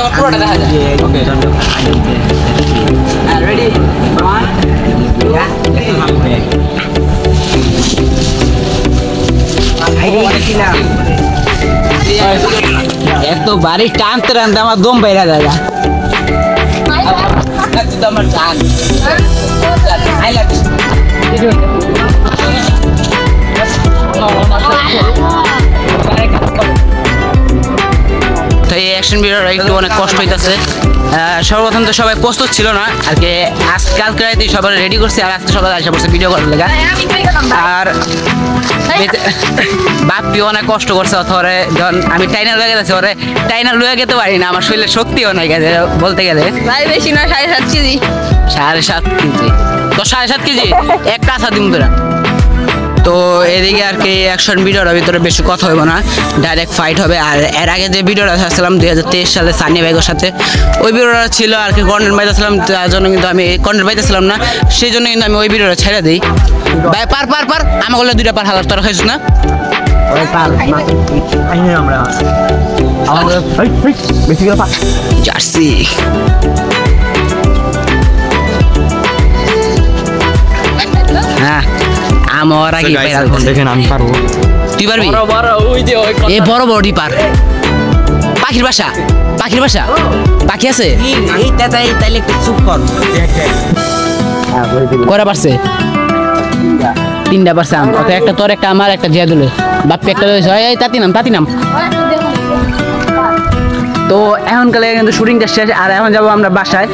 আমার পুরোটা দেখা যায় ওকে রেডি 1 এত বাড়ি টানতে টানতে আমার দম বাইরে যায় আমার টান তো এই অ্যাকশন ভিডিওটা একটু অনেক কষ্ট হইতেছে সর্বপ্রথম তো সবাই প্রস্তুত ছিল না আর কি আজকালকে রাতে সবাই রেডি করছে আর আজকে সকালে আসা পড়ছে ভিডিও করার লেগা আর বাপ্পি অনেক কষ্ট করছে অথরে যখন আমি টাইনার লয়ে গেছে ওরে টাইনার লয়ে যেতে পারি না আমার শরীরে শক্তিও নাই গেছে বলতে গেলে ভাই বেশি না 7.5 কেজি 7.5 কেজি তো 7.5 কেজি এক কাঁচা দিম তোরা তো এদিকে আর কি অ্যাকশন ভিডিওর ভিতরে বেশি কথা হইব না ডাইরেক্ট ফাইট হবে আর এর আগে যে ভিডিওটা আসলাম 2023 সালে সানি ভাইগোর সাথে ওই ভিডিওটা ছিল আর কি কন্টেন্ট পাইতেছিলাম তার জন্য কিন্তু আমি কন্টেন্ট পাইতেছিলাম না সেই জন্য কিন্তু আমি ওই ভিডিওটা ছেড়ে দিই ভাই পার আমার বলে 2টা পার হাজার তোরা খাইছিস না জার্সি হ্যাঁ আমার আগে দেখেন আমি পারবো তুই পারবি এই বড় বড় পার পাখির বাসা পাখি আছে তাইলে একটু চুপ কর করা পারছে 3টা পারছে অত একটা তোর একটা আমার একটা জিয়াদুলের বাপ্পি একটা তাতি নাম তো এখনকালে কিন্তু শুটিংটা শেষ আর এখন যাবো আমরা বাসায়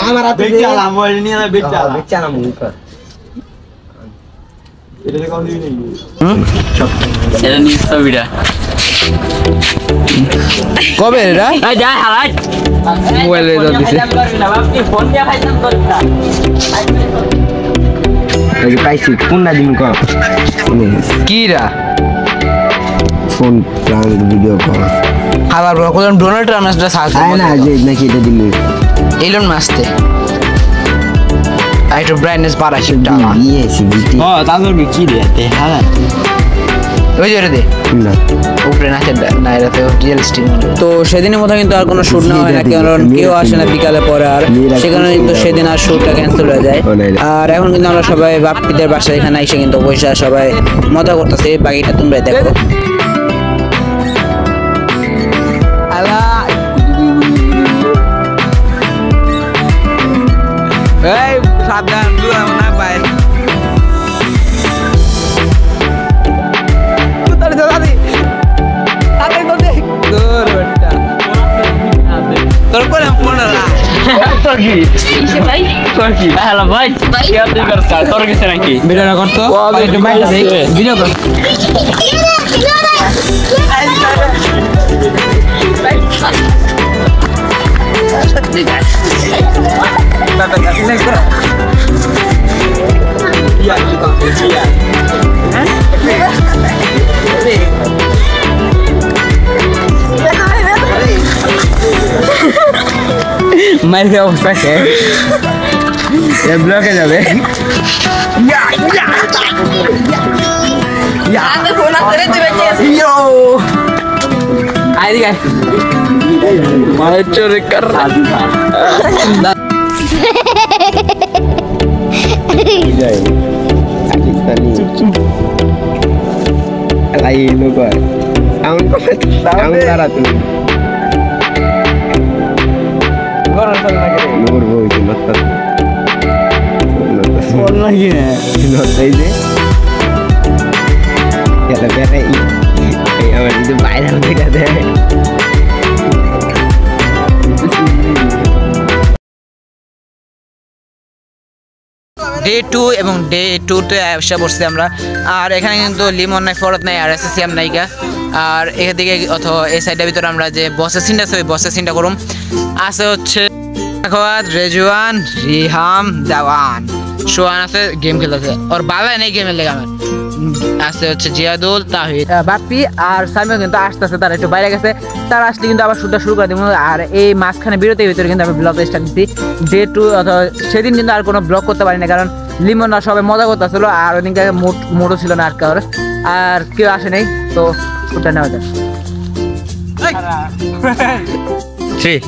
আমার হাতে বেচালা মোবাইল নিয়ে বেচালা মুখা এটা কোন দিন নেই এটা নিয়ে ছবিটা কবে রে এই যা হালাই মোবাইলে দাও দিছে আপনি ফোন দিয়া খাইতাম তোরটা এই পাইছি কোনটা দিন কর কিরা ফোন প্রাঙ্ক ভিডিও কল আবার কোন ডোনাল্ড ট্রাম্পটা সার্চ আয় না যে নাকি এটা দিলি এলন মাস্কে একটু ব্রাইটনেস বাড়াইছি ও তাদের কি রে তে হ্যাঁ ওই যে রে না উপরে নাচে না এটা তো রিয়েলিস্টিক তো সেদিনের মতো কিন্তু আর কোনো শুট না হয় না কারণ কেউ আসে না বিকালে পরে আর সেখানে কিন্তু সেদিন আর শুটটা ক্যান্সেল হয়ে যায় আর এখন কিন্তু আমরা সবাই বাপ্পিদের বাসায় এখানে এসে কিন্তু পয়সা সবাই মজা করতেছে বাকিটা তোমরা দেখো এই সাবধান দূর না পায় তুই দাদি আরে তো দেখ দূর বেটা তোর কোন ফোন না তোর কি কিসে ভাই তোর কি হ্যালো ভাই কি আপনি করছ তোর কিছু নাকি ভিডিওটা কর তো একটু বাইরে দেখ ভিডিও কর মার কে অবস্থা কে এ ব্লকে যাবে আগে ফোন করে দিবে ইয়ো আই দিকে মার চোরে কর Lain lu kok. Tahun darah tu. Nomor bawa itu mata. Phone lagi ni. Nota ini. Ya lebih rei. Awak itu bayar tidak ada. Day 2 এবং ডে 2 তে আসা পড়ছি আমরা আর এখানে কিন্তু লিমন নাই ফরত নাই আর এসএসএম নাইকা আর এদিকে অথবা এই সাইডের ভিতরে আমরা যে বসের সিনটা আছে ওই বসের সিনটা করুম আছে হচ্ছে আখওয়াত রেজওয়ান রিহাম দেওয়ান সোহান আছে গেম খেলতেছে আর বাবা নেই গেমের লেগে আমার আছে হচ্ছে জিয়াদুল তাহিদ বাপ্পি আর সামিও কিন্তু আসতেছে তারা একটু বাইরে গেছে তারা আসলে কিন্তু আবার শুটটা শুরু করে দিব আর এই মাঝখানে বিরতির ভিতরে কিন্তু আমি ব্লগ স্টার্ট দিচ্ছি ডে 2 অথবা সেদিন কিন্তু আর কোনো ব্লগ করতে পারি না কারণ লিমনরা সবাই মজা করতেছিল আর ওইদিনকে মোটও ছিল না আর কারোর আর কেউ আসে নাই, তো ফুটটা নেওয়া যাক। 3